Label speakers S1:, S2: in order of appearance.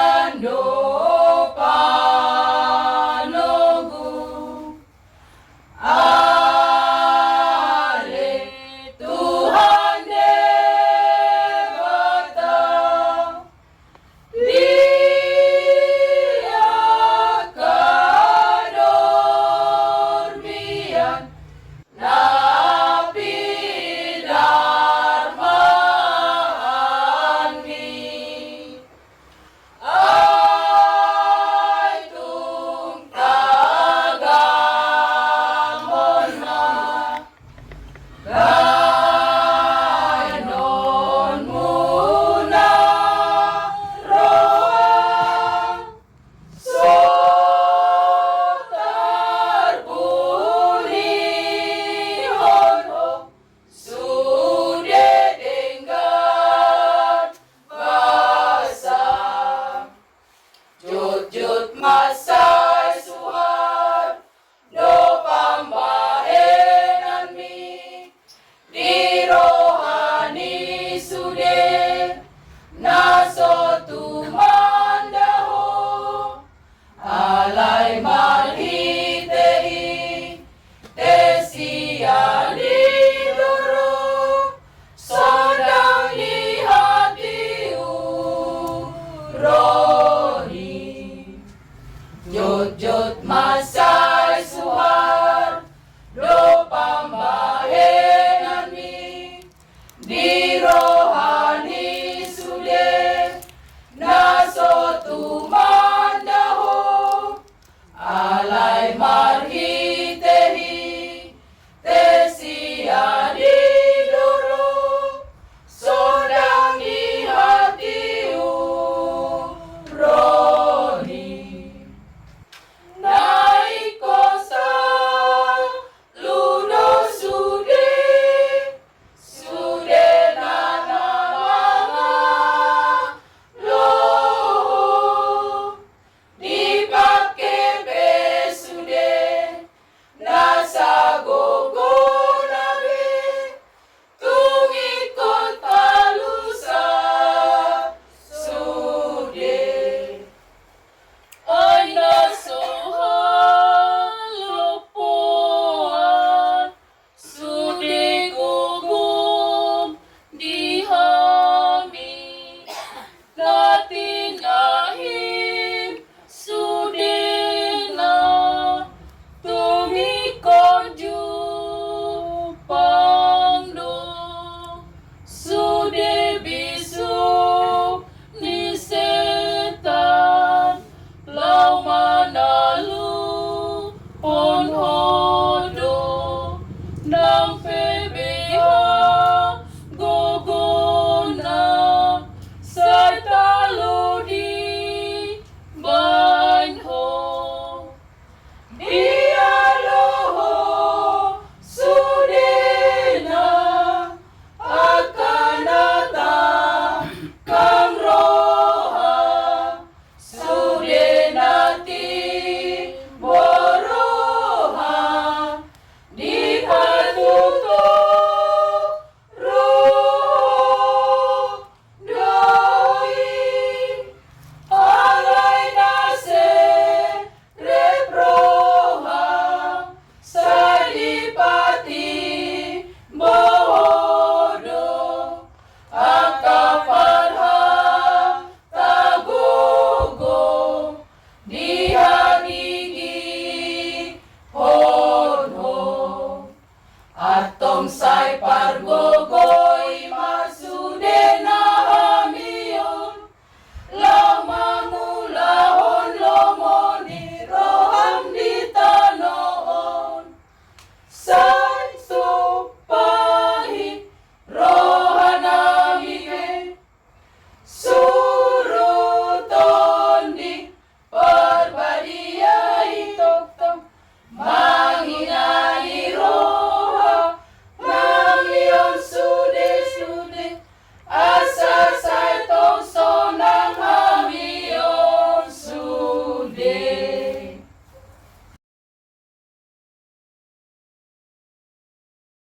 S1: Dengando panogu Ale Tuhan dewata Dia kadormian Napi darmaan mi Ay tung tagamon na Gainon muna roa Sotar bulihon ho Sude denggan basa Jut-jut masay suhar Do pambahenan mi Di rohani sude Naso tumandaho Alay malhitehi Tesia lidoro Sodang lihatiu rohi Jut-jut masay suhar Do pambahenan mi Di rohani sude Naso tumandaho Alay marhitehi Tesia lidoro Sodang lihatiu rohi Naiko sa luno sude Sude na mga loho Di pakepe sude Nasa gogo nabe Tungikot palusa sude Ay nasa halopuan Sude gugum di hami Natinahim sude na Tumikon jupangdo Sude bisu ni setan Lau manalu ponhodo Nang pebeha gogona Say talo di banho Dialoho sudena akanata kamroha sudenati boroha di patuto roh doi alay nase reproha salipati bohodo akaparha tagogo dihagigi honho atong say